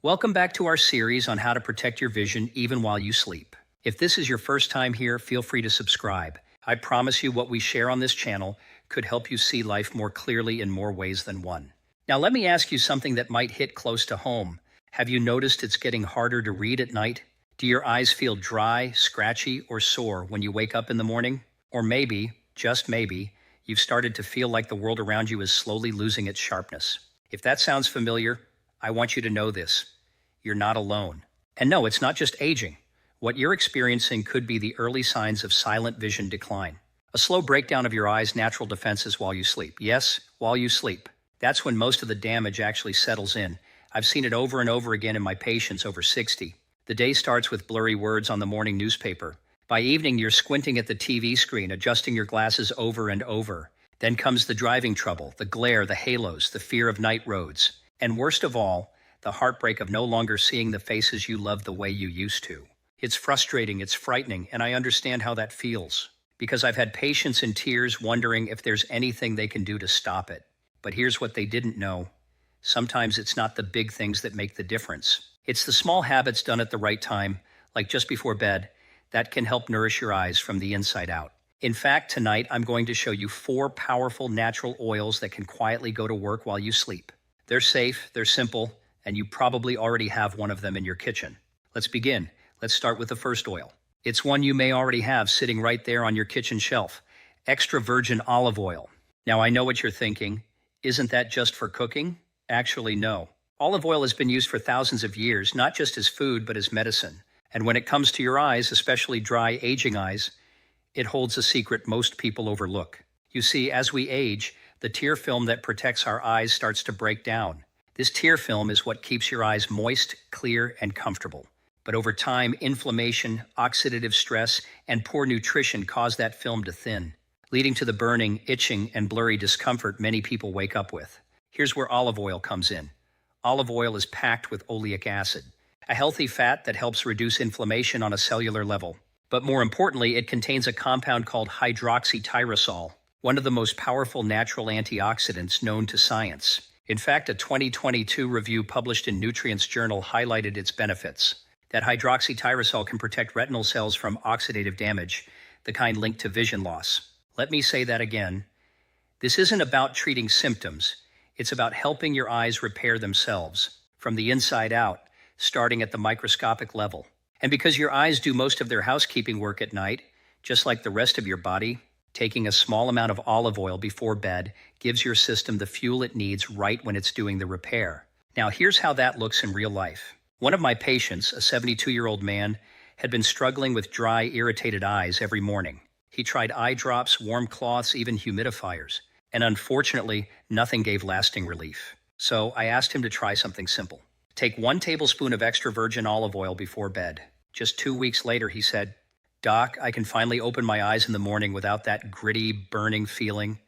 Welcome back to our series on how to protect your vision even while you sleep. If this is your first time here, feel free to subscribe. I promise you what we share on this channel could help you see life more clearly in more ways than one. Now let me ask you something that might hit close to home. Have you noticed it's getting harder to read at night? Do your eyes feel dry, scratchy, or sore when you wake up in the morning? Or maybe, just maybe, you've started to feel like the world around you is slowly losing its sharpness. If that sounds familiar, I want you to know this. You're not alone. And no, it's not just aging. What you're experiencing could be the early signs of silent vision decline. A slow breakdown of your eye's natural defenses while you sleep. Yes, while you sleep. That's when most of the damage actually settles in. I've seen it over and over again in my patients over 60. The day starts with blurry words on the morning newspaper. By evening, you're squinting at the TV screen, adjusting your glasses over and over. Then comes the driving trouble, the glare, the halos, the fear of night roads. And worst of all, the heartbreak of no longer seeing the faces you loved the way you used to. It's frustrating, it's frightening, and I understand how that feels. Because I've had patients in tears wondering if there's anything they can do to stop it. But here's what they didn't know. Sometimes it's not the big things that make the difference. It's the small habits done at the right time, like just before bed, that can help nourish your eyes from the inside out. In fact, tonight I'm going to show you 4 powerful natural oils that can quietly go to work while you sleep. They're safe, they're simple, and you probably already have one of them in your kitchen. Let's begin. Let's start with the first oil. It's one you may already have sitting right there on your kitchen shelf. Extra virgin olive oil. Now I know what you're thinking. Isn't that just for cooking? Actually, no. Olive oil has been used for thousands of years, not just as food, but as medicine. And when it comes to your eyes, especially dry, aging eyes, it holds a secret most people overlook. You see, as we age, the tear film that protects our eyes starts to break down. This tear film is what keeps your eyes moist, clear, and comfortable. But over time, inflammation, oxidative stress, and poor nutrition cause that film to thin, leading to the burning, itching, and blurry discomfort many people wake up with. Here's where olive oil comes in. Olive oil is packed with oleic acid, a healthy fat that helps reduce inflammation on a cellular level. But more importantly, it contains a compound called hydroxytyrosol, one of the most powerful natural antioxidants known to science. In fact, a 2022 review published in Nutrients Journal highlighted its benefits. That hydroxytyrosol can protect retinal cells from oxidative damage, the kind linked to vision loss. Let me say that again. This isn't about treating symptoms. It's about helping your eyes repair themselves from the inside out, starting at the microscopic level. And because your eyes do most of their housekeeping work at night, just like the rest of your body, taking a small amount of olive oil before bed gives your system the fuel it needs right when it's doing the repair. Now, here's how that looks in real life. One of my patients, a 72-year-old man, had been struggling with dry, irritated eyes every morning. He tried eye drops, warm cloths, even humidifiers, and unfortunately, nothing gave lasting relief. So I asked him to try something simple. Take 1 tablespoon of extra virgin olive oil before bed. Just 2 weeks later, he said, "Doc, I can finally open my eyes in the morning without that gritty, burning feeling."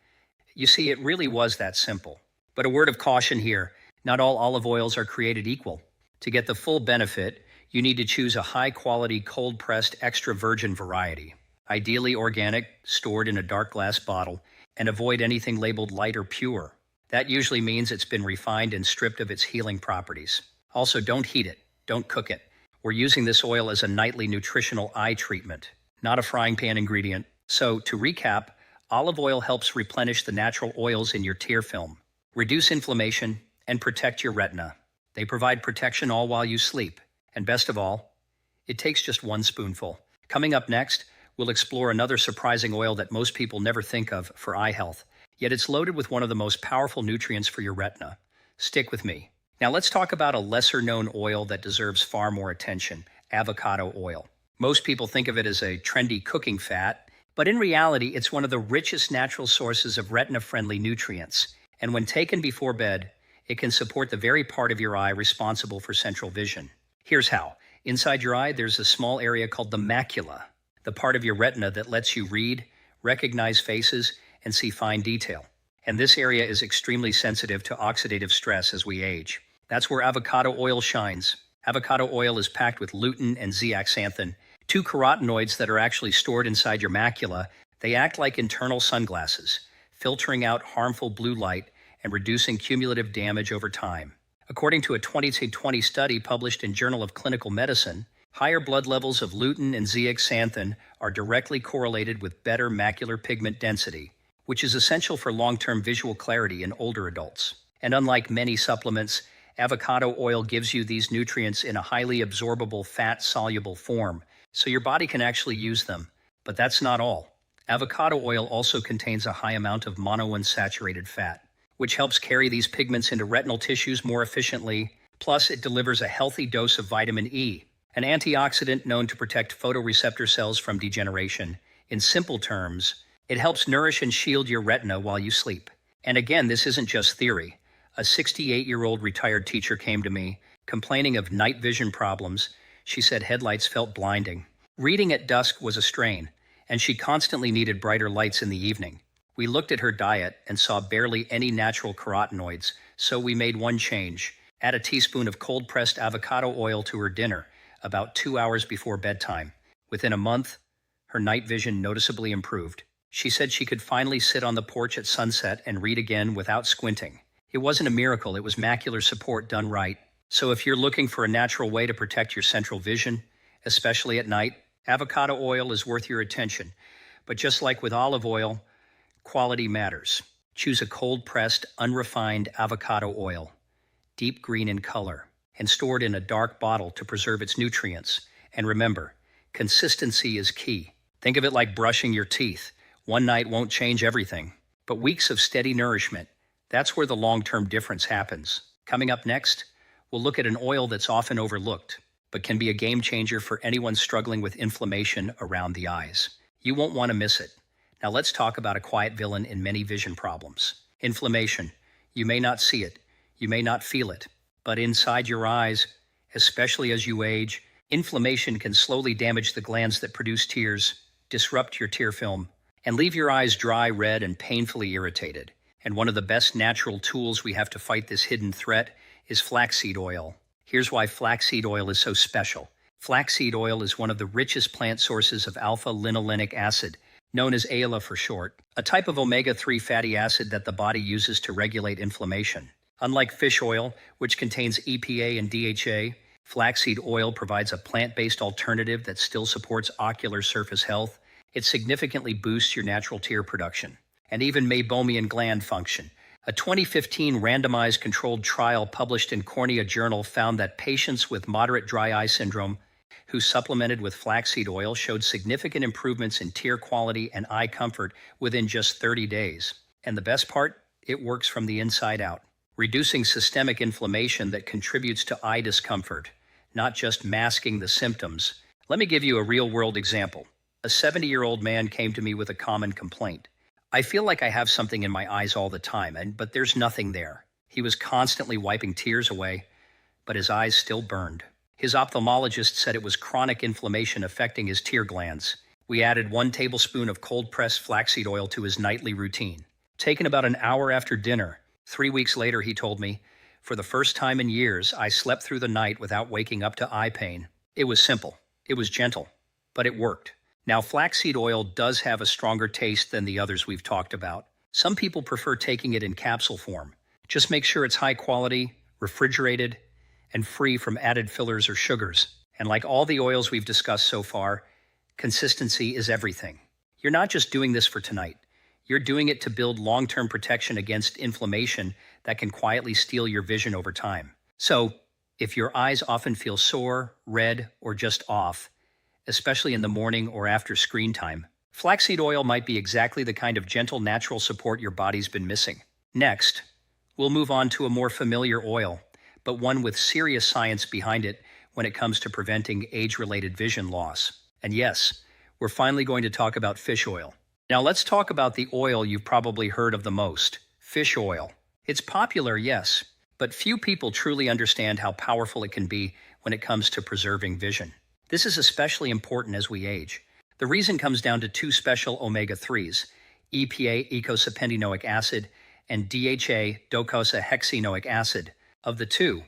You see, it really was that simple. But a word of caution here, not all olive oils are created equal. To get the full benefit, you need to choose a high-quality, cold-pressed, extra virgin variety. Ideally organic, stored in a dark glass bottle, and avoid anything labeled light or pure. That usually means it's been refined and stripped of its healing properties. Also, don't heat it, don't cook it. We're using this oil as a nightly nutritional eye treatment, not a frying pan ingredient. So, to recap, olive oil helps replenish the natural oils in your tear film, reduce inflammation, and protect your retina. They provide protection all while you sleep. And best of all, it takes just 1 spoonful. Coming up next, we'll explore another surprising oil that most people never think of for eye health, yet it's loaded with one of the most powerful nutrients for your retina. Stick with me. Now let's talk about a lesser-known oil that deserves far more attention, avocado oil. Most people think of it as a trendy cooking fat, but in reality, it's one of the richest natural sources of retina-friendly nutrients. And when taken before bed, it can support the very part of your eye responsible for central vision. Here's how. Inside your eye, there's a small area called the macula, the part of your retina that lets you read, recognize faces, and see fine detail. And this area is extremely sensitive to oxidative stress as we age. That's where avocado oil shines. Avocado oil is packed with lutein and zeaxanthin, 2 carotenoids that are actually stored inside your macula. They act like internal sunglasses, filtering out harmful blue light and reducing cumulative damage over time. According to a 2020 study published in Journal of Clinical Medicine, higher blood levels of lutein and zeaxanthin are directly correlated with better macular pigment density, which is essential for long-term visual clarity in older adults. And unlike many supplements, avocado oil gives you these nutrients in a highly absorbable fat-soluble form, so your body can actually use them. But that's not all. Avocado oil also contains a high amount of monounsaturated fat, which helps carry these pigments into retinal tissues more efficiently. Plus, it delivers a healthy dose of vitamin E, an antioxidant known to protect photoreceptor cells from degeneration. In simple terms, it helps nourish and shield your retina while you sleep. And again, this isn't just theory. A 68-year-old retired teacher came to me, complaining of night vision problems. She said headlights felt blinding. Reading at dusk was a strain, and she constantly needed brighter lights in the evening. We looked at her diet and saw barely any natural carotenoids, so we made one change. Add a teaspoon of cold-pressed avocado oil to her dinner, about 2 hours before bedtime. Within a month, her night vision noticeably improved. She said she could finally sit on the porch at sunset and read again without squinting. It wasn't a miracle, it was macular support done right. So if you're looking for a natural way to protect your central vision, especially at night, avocado oil is worth your attention. But just like with olive oil, quality matters. Choose a cold-pressed, unrefined avocado oil, deep green in color, and stored in a dark bottle to preserve its nutrients. And remember, consistency is key. Think of it like brushing your teeth. One night won't change everything, but weeks of steady nourishment, that's where the long-term difference happens. Coming up next, we'll look at an oil that's often overlooked, but can be a game changer for anyone struggling with inflammation around the eyes. You won't want to miss it. Now let's talk about a quiet villain in many vision problems. Inflammation. You may not see it, you may not feel it, but inside your eyes, especially as you age, inflammation can slowly damage the glands that produce tears, disrupt your tear film, and leave your eyes dry, red, and painfully irritated. And one of the best natural tools we have to fight this hidden threat is flaxseed oil. Here's why flaxseed oil is so special. Flaxseed oil is one of the richest plant sources of alpha-linolenic acid, known as ALA for short, a type of omega-3 fatty acid that the body uses to regulate inflammation. Unlike fish oil, which contains EPA and DHA, flaxseed oil provides a plant-based alternative that still supports ocular surface health. It significantly boosts your natural tear production and even meibomian gland function. A 2015 randomized controlled trial published in Cornea Journal found that patients with moderate dry eye syndrome who supplemented with flaxseed oil showed significant improvements in tear quality and eye comfort within just 30 days. And the best part? It works from the inside out, reducing systemic inflammation that contributes to eye discomfort, not just masking the symptoms. Let me give you a real-world example. A 70-year-old man came to me with a common complaint. I feel like I have something in my eyes all the time, but there's nothing there. He was constantly wiping tears away, but his eyes still burned. His ophthalmologist said it was chronic inflammation affecting his tear glands. We added 1 tablespoon of cold-pressed flaxseed oil to his nightly routine. Taken about an hour after dinner, 3 weeks later, he told me, for the first time in years, I slept through the night without waking up to eye pain. It was simple. It was gentle, but it worked. Now, flaxseed oil does have a stronger taste than the others we've talked about. Some people prefer taking it in capsule form. Just make sure it's high quality, refrigerated, and free from added fillers or sugars. And like all the oils we've discussed so far, consistency is everything. You're not just doing this for tonight. You're doing it to build long-term protection against inflammation that can quietly steal your vision over time. So, if your eyes often feel sore, red, or just off, especially in the morning or after screen time, flaxseed oil might be exactly the kind of gentle natural support your body's been missing. Next, we'll move on to a more familiar oil, but one with serious science behind it when it comes to preventing age-related vision loss. And yes, we're finally going to talk about fish oil. Now let's talk about the oil you've probably heard of the most, fish oil. It's popular, yes, but few people truly understand how powerful it can be when it comes to preserving vision. This is especially important as we age. The reason comes down to 2 special omega-3s, EPA eicosapentaenoic acid and DHA docosahexaenoic acid. Of the 2,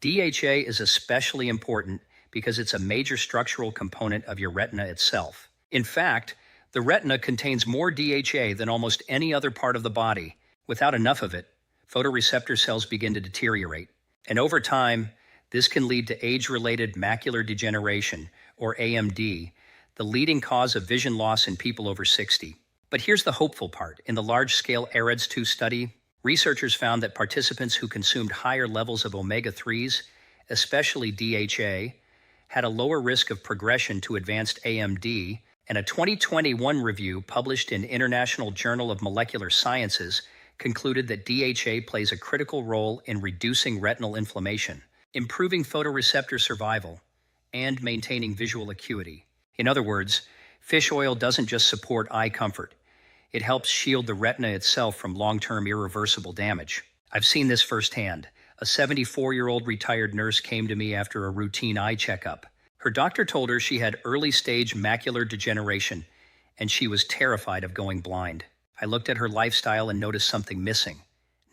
DHA is especially important because it's a major structural component of your retina itself. In fact, the retina contains more DHA than almost any other part of the body. Without enough of it, photoreceptor cells begin to deteriorate. And over time, this can lead to age-related macular degeneration, or AMD, the leading cause of vision loss in people over 60. But here's the hopeful part. In the large-scale AREDS-2 study, researchers found that participants who consumed higher levels of omega-3s, especially DHA, had a lower risk of progression to advanced AMD, and a 2021 review published in International Journal of Molecular Sciences concluded that DHA plays a critical role in reducing retinal inflammation, improving photoreceptor survival, and maintaining visual acuity. In other words, fish oil doesn't just support eye comfort. It helps shield the retina itself from long-term irreversible damage. I've seen this firsthand. A 74-year-old retired nurse came to me after a routine eye checkup. Her doctor told her she had early-stage macular degeneration, and she was terrified of going blind. I looked at her lifestyle and noticed something missing.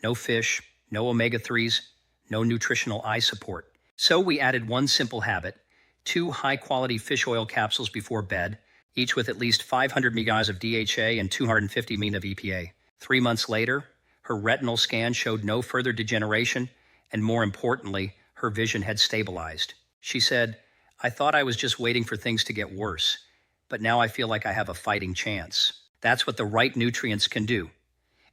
No fish, no omega-3s, no nutritional eye support. So we added one simple habit: 2 high-quality fish oil capsules before bed, each with at least 500 mg of DHA and 250 mg of EPA. 3 months later, her retinal scan showed no further degeneration, and more importantly, her vision had stabilized. She said, "I thought I was just waiting for things to get worse, but now I feel like I have a fighting chance." That's what the right nutrients can do,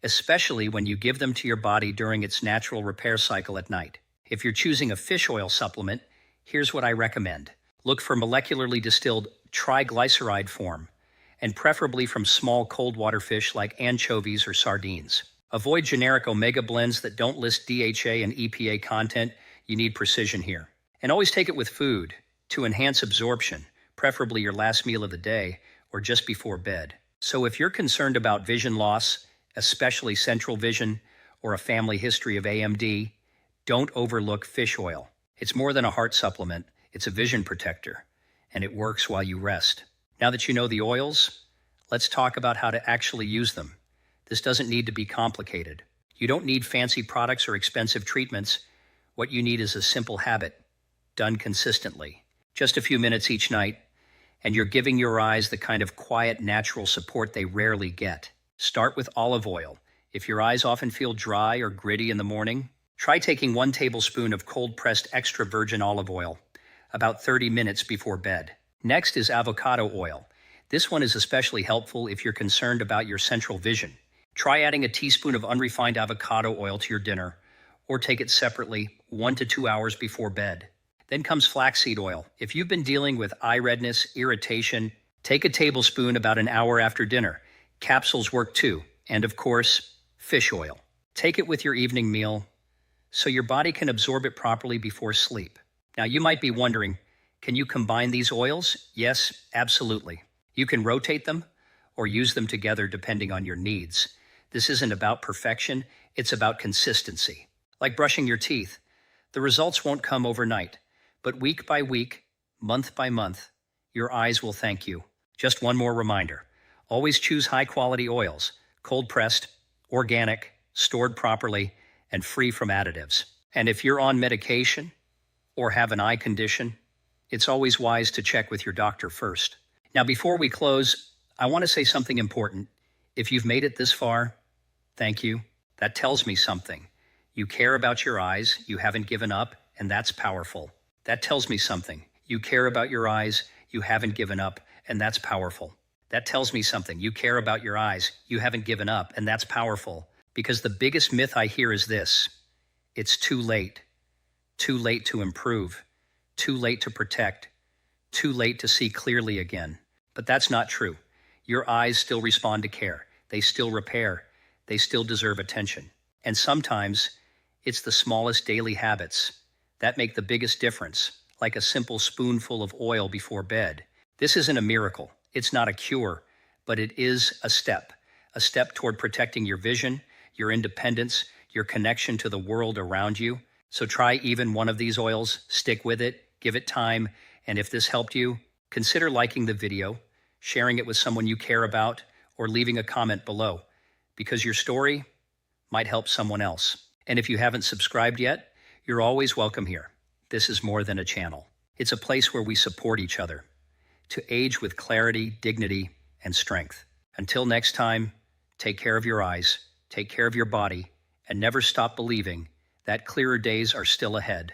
especially when you give them to your body during its natural repair cycle at night. If you're choosing a fish oil supplement, here's what I recommend. Look for molecularly distilled triglyceride form, and preferably from small cold water fish like anchovies or sardines. Avoid generic omega blends that don't list DHA and EPA content. You need precision here. And always take it with food to enhance absorption, preferably your last meal of the day or just before bed. So if you're concerned about vision loss, especially central vision, or a family history of AMD, don't overlook fish oil. It's more than a heart supplement, it's a vision protector, and it works while you rest. Now that you know the oils, let's talk about how to actually use them. This doesn't need to be complicated. You don't need fancy products or expensive treatments. What you need is a simple habit, done consistently. Just a few minutes each night, and you're giving your eyes the kind of quiet, natural support they rarely get. Start with olive oil. If your eyes often feel dry or gritty in the morning, try taking 1 tablespoon of cold-pressed extra virgin olive oil about 30 minutes before bed. Next is avocado oil. This one is especially helpful if you're concerned about your central vision. Try adding a teaspoon of unrefined avocado oil to your dinner, or take it separately 1 to 2 hours before bed. Then comes flaxseed oil. If you've been dealing with eye redness, irritation, take a tablespoon about an hour after dinner. Capsules work too. And of course, fish oil. Take it with your evening meal so your body can absorb it properly before sleep. Now you might be wondering, can you combine these oils? Yes, absolutely. You can rotate them or use them together depending on your needs. This isn't about perfection, it's about consistency. Like brushing your teeth, the results won't come overnight. But week by week, month by month, your eyes will thank you. Just one more reminder. Always choose high-quality oils, cold-pressed, organic, stored properly, and free from additives. And if you're on medication or have an eye condition, it's always wise to check with your doctor first. Now, before we close, I want to say something important. If you've made it this far, thank you. That tells me something. You care about your eyes, you haven't given up, and that's powerful. That tells me something. You care about your eyes, you haven't given up, and that's powerful. That tells me something. You care about your eyes, you haven't given up, and that's powerful. Because the biggest myth I hear is this: it's too late. Too late to improve. Too late to protect. Too late to see clearly again. But that's not true. Your eyes still respond to care. They still repair. They still deserve attention. And sometimes it's the smallest daily habits that make the biggest difference, like a simple spoonful of oil before bed. This isn't a miracle. It's not a cure, but it is a step toward protecting your vision, your independence, your connection to the world around you. So try even one of these oils, stick with it, give it time, and if this helped you, consider liking the video, sharing it with someone you care about, or leaving a comment below, because your story might help someone else. And if you haven't subscribed yet, you're always welcome here. This is more than a channel. It's a place where we support each other to age with clarity, dignity, and strength. Until next time, take care of your eyes, take care of your body, and never stop believing that clearer days are still ahead.